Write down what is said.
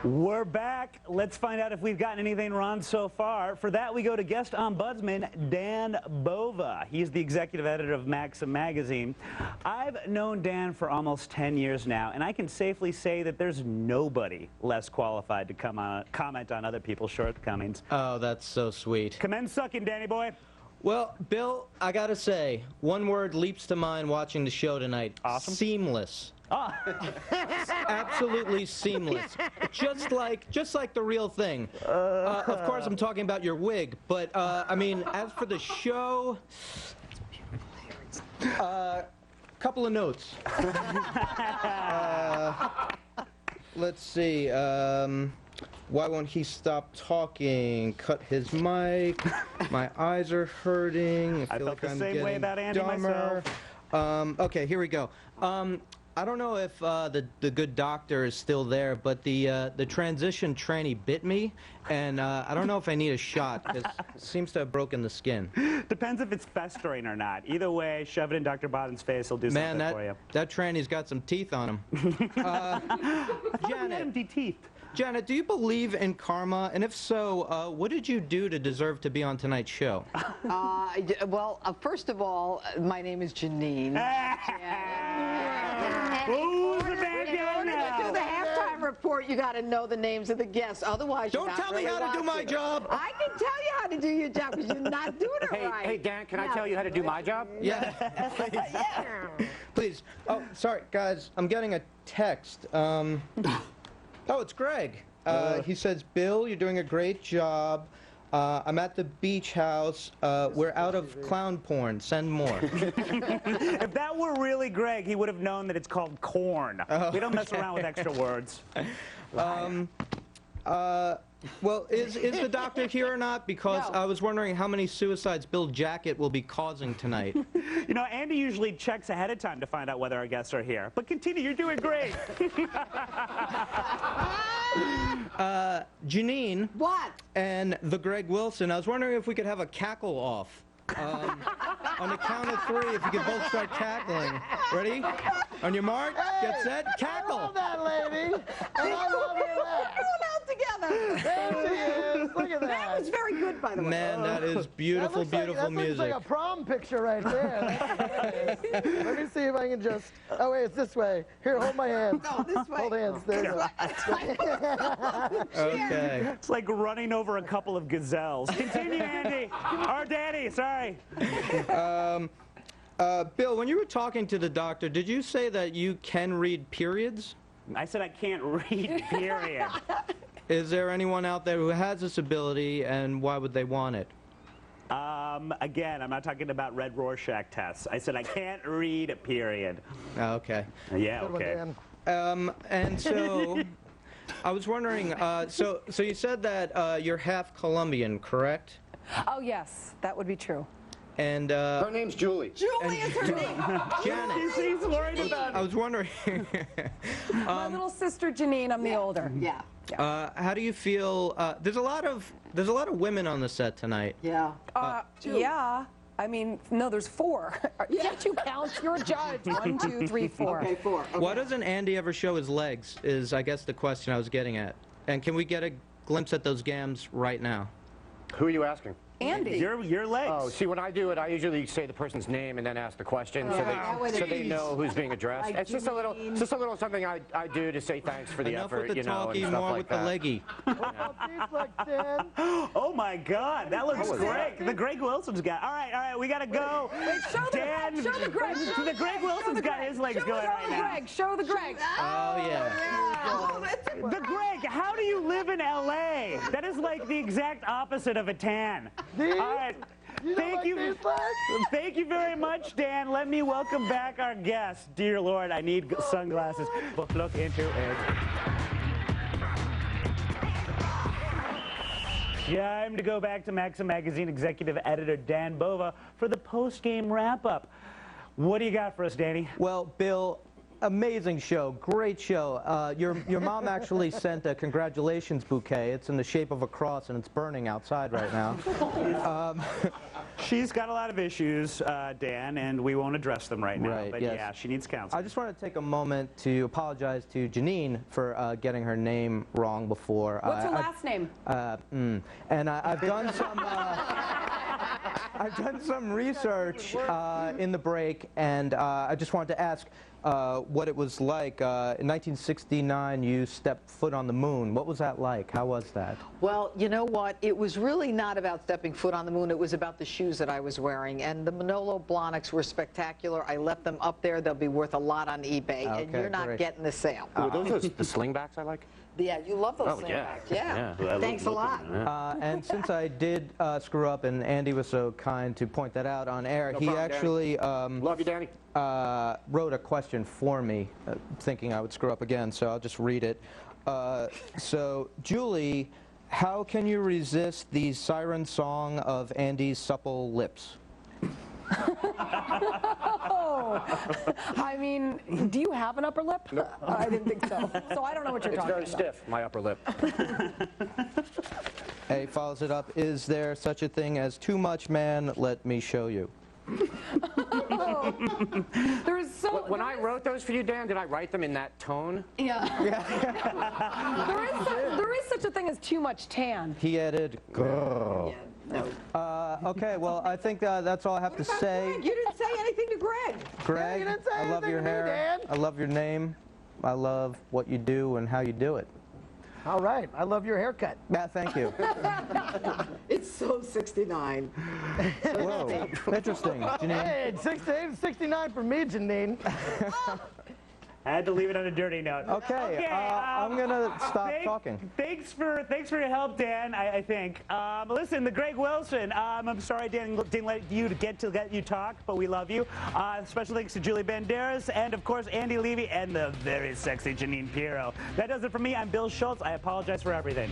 We're back. Let's find out if we've gotten anything wrong so far. For that, we go to guest ombudsman Dan Bova. He's the executive editor of Maxim magazine. I've known Dan for almost 10 years now, and I can safely say that there's nobody less qualified to comment on other people's shortcomings. Oh, that's so sweet. Commence sucking, Danny boy. Well, Bill, I gotta say, one word leaps to mind watching the show tonight. Awesome. Seamless. Oh. Absolutely seamless. Just like the real thing. Of course, I'm talking about your wig, but I mean, as for the show, couple of notes. Let's see. Why won't he stop talking? Cut his mic. My eyes are hurting. I feel felt like I'm the same way getting about Andy dumber. myself. Okay, here we go. I don't know if the good doctor is still there, but the transition tranny bit me, and I don't know if I need a shot because it seems to have broken the skin. Depends if it's festering or not. Either way, shove it in Dr. Bodden's face. He'll do something for you. That tranny's got some teeth on him. Janet, Janet, do you believe in karma? And if so, what did you do to deserve to be on tonight's show? Well, first of all, my name is Janine. Who's the bad guy now? To do the halftime report, you got to know the names of the guests. Otherwise, don't tell me how to do my job. I can tell you how to do your job because you're not doing it right. Hey, Dan, can I tell you how to do my job? Yeah. Please. Please. Oh, sorry, guys. I'm getting a text. Oh, it's Greg. He says, Bill, you're doing a great job. I'm at the beach house. We're out of clown porn. Send more. If that were really Greg, he would have known that it's called corn. Oh, we don't mess around with extra words. Well, is the doctor here or not? Because No. I was wondering how many suicides Bill Jacket will be causing tonight. You know, Andy usually checks ahead of time to find out whether our guests are here. But continue, you're doing great. Janine. What? And the Greg Wilson, I was wondering if we could have a cackle off. On the count of 3, if you could both start cackling. Ready? On your mark, get set, cackle. I love that lady. And I love her laugh. We're going out together. There she is. Look at that. That was very good, by the way. Man, that is beautiful, beautiful music. That looks like a prom picture right there. Let me see if I can just... Oh, wait, it's this way. Here, hold my hand. No, this way. Hold hands. There you go. Okay. It's like running over a couple of gazelles. Continue, Andy. Or Danny, sorry. Bill, when you were talking to the doctor, did you say that you can read periods? I said I can't read, period. Is there anyone out there who has this ability, and why would they want it? Again, I'm not talking about red Rorschach tests. I said I can't read, period. Oh, okay. Yeah, Good one, okay. Dan. And so, I was wondering, so you said that you're half Colombian, correct? Oh, yes, that would be true. And Her name's Julie. Julie is her name. Janet. He's worried about I was wondering, My little sister Janine, I'm the older. Yeah. how do you feel? There's a lot of women on the set tonight. Yeah. Yeah. I mean, no, there's 4. Can't you count? You're a judge. 1, 2, 3, 4. Okay, 4. Okay. Why doesn't Andy ever show his legs? Is I guess the question I was getting at. And can we get a glimpse at those gams right now? Who are you asking? Andy. your legs. Oh, see, when I do it, I usually say the person's name and then ask the question, so they know who's being addressed. Like It's just a little something I do to say thanks for the Enough effort, with the you know, talky, and stuff more like with that. the leggy. These look, Dan. Oh my God, that looks was great. The Greg Wilson's got. All right, we gotta go. Show the Dan, Greg. Show the Greg. Show the Greg Wilson's got his legs going right now. Greg. Show the Greg. Oh yeah. The Greg, how do you live in LA? That is like the exact opposite of a tan. These? All right. Thank you. These legs? Thank you very much, Dan. Let me welcome back our guest. Dear Lord, I need sunglasses. Look into it. Time to go back to Maxim magazine executive editor Dan Bova for the post-game wrap-up. What do you got for us, Danny? Well, Bill, amazing show, great show. Your mom actually sent a congratulations bouquet. It's in the shape of a cross and it's burning outside right now. She's got a lot of issues, Dan, and we won't address them right now. Right, but yes. yeah, she needs counseling. I just want to take a moment to apologize to Janine for getting her name wrong before. What's her last name? And I've done some. I've done some research in the break, and I just wanted to ask what it was like. In 1969, you stepped foot on the moon. What was that like? How was that? Well, you know what? It was really not about stepping foot on the moon. It was about the shoes that I was wearing. And the Manolo Blahniks were spectacular. I left them up there. They'll be worth a lot on eBay. Okay, and you're not great. getting the sale. Ooh, those are the slingbacks I like? Yeah, you love those Oh, slingbacks. yeah. Yeah. Thanks a lot. And since I did screw up, and Andy was so kind to point that out on air, No he problem, actually Love you, Danny. wrote a question for me, thinking I would screw up again, so I'll just read it. So, Julie, how can you resist the siren song of Andy's supple lips? Oh, I mean, do you have an upper lip? No. I didn't think so. So I don't know what you're It's talking very about. stiff, my upper lip. A follows it up, is there such a thing as too much, man? Let me show you. There is so. When I wrote those for you, Dan, did I write them in that tone? Yeah. There is such a thing as too much tan. He added, girl. Okay, well, I think that's all I have to say. Greg, you didn't say anything to Greg. Greg, you didn't say I love anything your to me, hair. Dan. I love your name. I love what you do and how you do it. All right. I love your haircut. Yeah, thank you. It's so 69. Whoa, interesting. Janine. Hey, 69 for me, Janine. I had to leave it on a dirty note. Okay, I'm gonna stop talking. Thanks for your help, Dan. I think. Listen, the Greg Wilson. I'm sorry, Dan, didn't let you talk, but we love you. Special thanks to Julie Banderas and of course Andy Levy and the very sexy Janine Pirro. That does it for me. I'm Bill Schultz. I apologize for everything.